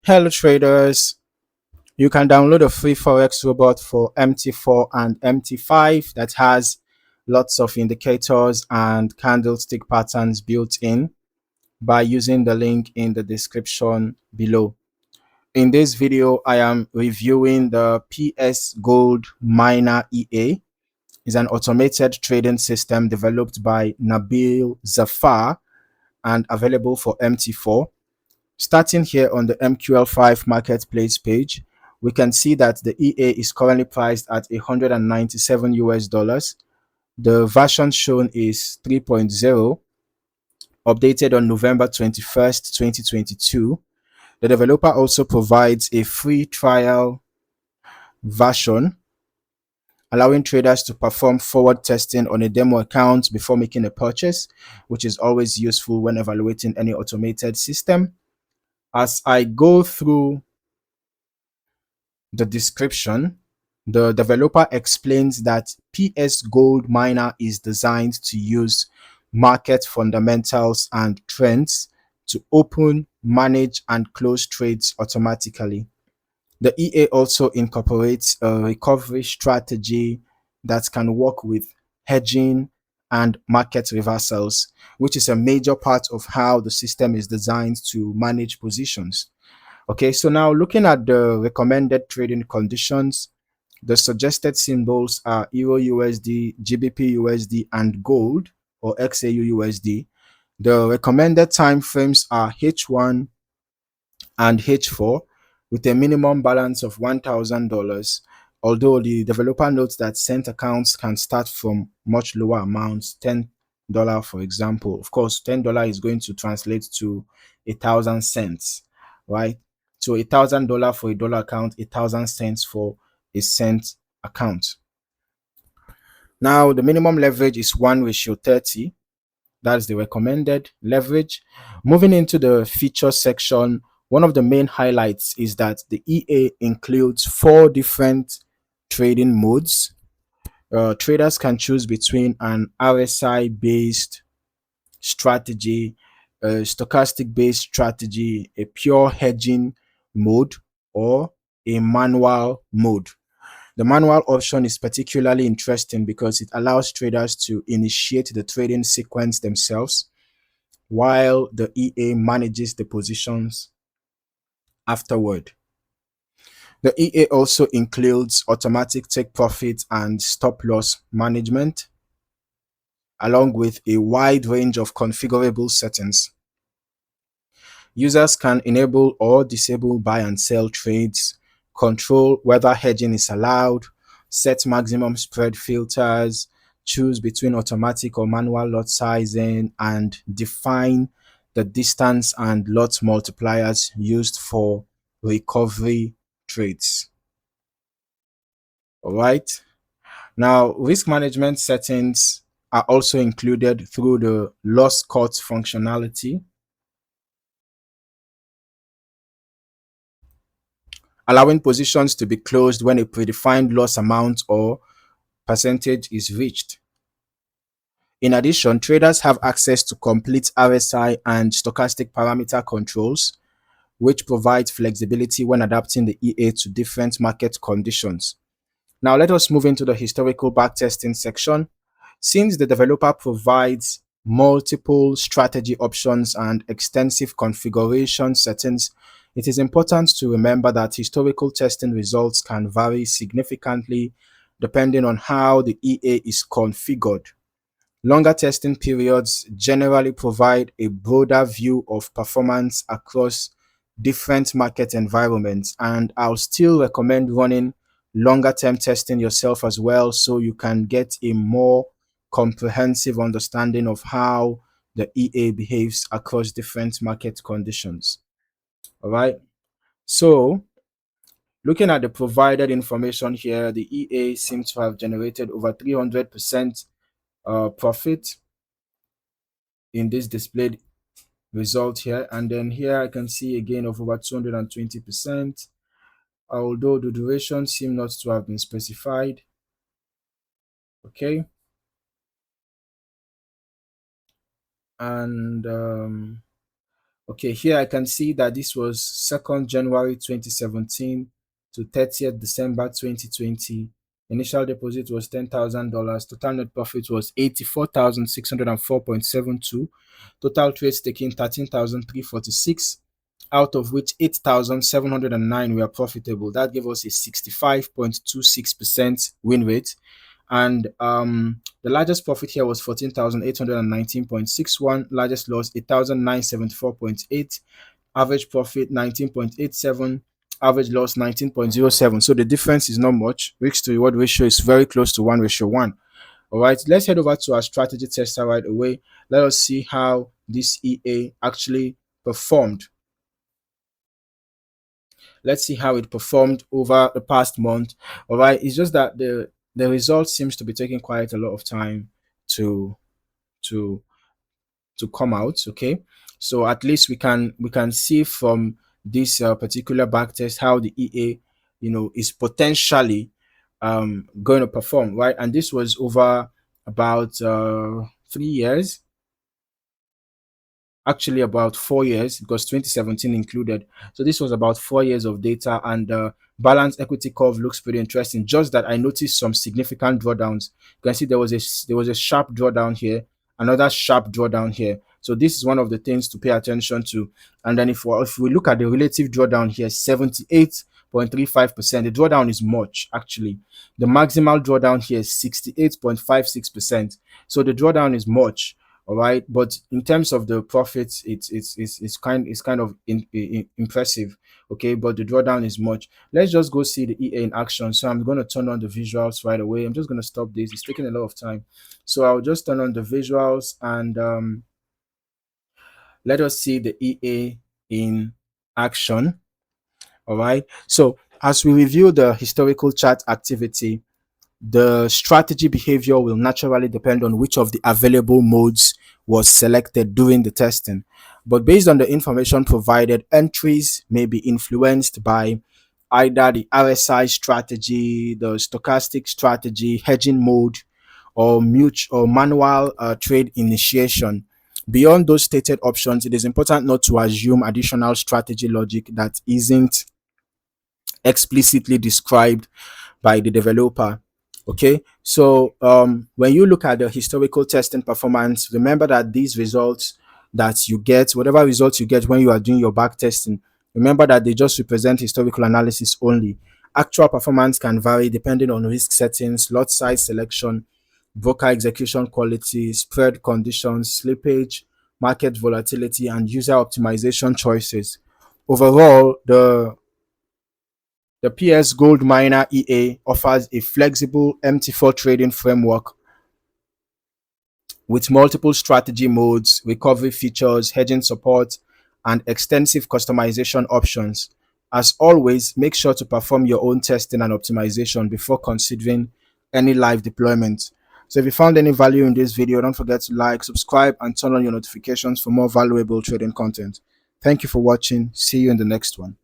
Hello traders, you can download a free Forex robot for MT4 and MT5 that has lots of indicators and candlestick patterns built in by using the link in the description below. In this video, I am reviewing the PS Gold Miner EA. It's an automated trading system developed by Nabil Zafar and available for MT4. Starting here on the MQL5 Marketplace page, we can see that the EA is currently priced at 197 US dollars. The version shown is 3.0, updated on November 21st, 2022. The developer also provides a free trial version, allowing traders to perform forward testing on a demo account before making a purchase, which is always useful when evaluating any automated system. As I go through the description, the developer explains that PS Gold Miner is designed to use market fundamentals and trends to open, manage, and close trades automatically. The EA also incorporates a recovery strategy that can work with hedging and market reversals, which is a major part of how the system is designed to manage positions. Okay, so now looking at the recommended trading conditions, the suggested symbols are EURUSD, GBPUSD, and gold or XAUUSD. The recommended time frames are H1 and H4 with a minimum balance of $1,000. Although the developer notes that cent accounts can start from much lower amounts, $10 for example. Of course, $10 is going to translate to 1,000 cents, right? So $1,000 for a dollar account, 1,000 cents for a cent account. Now the minimum leverage is 1:30. That's the recommended leverage. Moving into the feature section, one of the main highlights is that the EA includes 4 different trading modes. Traders can choose between an RSI based strategy, a stochastic based strategy, a pure hedging mode, or a manual mode. The manual option is particularly interesting because it allows traders to initiate the trading sequence themselves while the EA manages the positions afterward. The EA also includes automatic take profit and stop loss management, along with a wide range of configurable settings. Users can enable or disable buy and sell trades, control whether hedging is allowed, set maximum spread filters, choose between automatic or manual lot sizing, and define the distance and lot multipliers used for recovery trades. All right. Now, risk management settings are also included through the loss cut functionality, allowing positions to be closed when a predefined loss amount or percentage is reached. In addition, traders have access to complete RSI and stochastic parameter controls, which provides flexibility when adapting the EA to different market conditions. Now, let us move into the historical backtesting section. Since the developer provides multiple strategy options and extensive configuration settings, it is important to remember that historical testing results can vary significantly depending on how the EA is configured. Longer testing periods generally provide a broader view of performance across different market environments, and I'll still recommend running longer term testing yourself as well so you can get a more comprehensive understanding of how the EA behaves across different market conditions. All right. So, looking at the provided information here, the EA seems to have generated over 300% profit in this displayed result here. And then here I can see a gain of over 220%, although the duration seems not to have been specified. Okay. And Okay, here I can see that this was 2nd January 2017 to 30th December 2020. Initial deposit was $10,000. Total net profit was 84,604.72. Total trades taken 13,346, out of which 8,709 were profitable. That gave us a 65.26% win rate. And the largest profit here was 14,819.61, largest loss 8,974.8, average profit 19.87, average loss 19.07. So the difference is not much. Risk to reward ratio is very close to 1:1. All right, let's head over to our strategy tester right away. Let us see how this EA actually performed. Let's see how it performed over the past month. All right, it's just that the result seems to be taking quite a lot of time to to to come out. Okay, so at least we can see from this particular backtest how the EA, is potentially going to perform, right? And this was over about 3 years, actually about 4 years, because 2017 included. So this was about 4 years of data, and the balance equity curve looks pretty interesting. Just that I noticed some significant drawdowns. You can see there was a sharp drawdown here, another sharp drawdown here. So this is one of the things to pay attention to. And then if we look at the relative drawdown here, 78.35%. The drawdown is much, actually. The maximal drawdown here is 68.56%. So the drawdown is much. All right, but in terms of the profits, it's kind of impressive. Okay, but the drawdown is much. Let's just go see the EA in action. So I'm going to turn on the visuals right away. I'm just going to stop this. It's taking a lot of time, so I'll just turn on the visuals, and let us see the EA in action. All right, so as we review the historical chart activity, the strategy behavior will naturally depend on which of the available modes was selected during the testing. But based on the information provided, entries may be influenced by either the RSI strategy, the stochastic strategy, hedging mode, or manual trade initiation. Beyond those stated options, it is important not to assume additional strategy logic that isn't explicitly described by the developer. Okay, so when you look at the historical testing performance, remember that these results that you get, whatever results you get when you are doing your back testing, remember that they just represent historical analysis only. Actual performance can vary depending on risk settings, lot size selection, broker execution quality, spread conditions, slippage, market volatility, and user optimization choices. Overall, the PS Gold Miner EA offers a flexible MT4 trading framework with multiple strategy modes, recovery features, hedging support, and extensive customization options. As always, make sure to perform your own testing and optimization before considering any live deployment. So if you found any value in this video, don't forget to like, subscribe, and turn on your notifications for more valuable trading content. Thank you for watching. See you in the next one.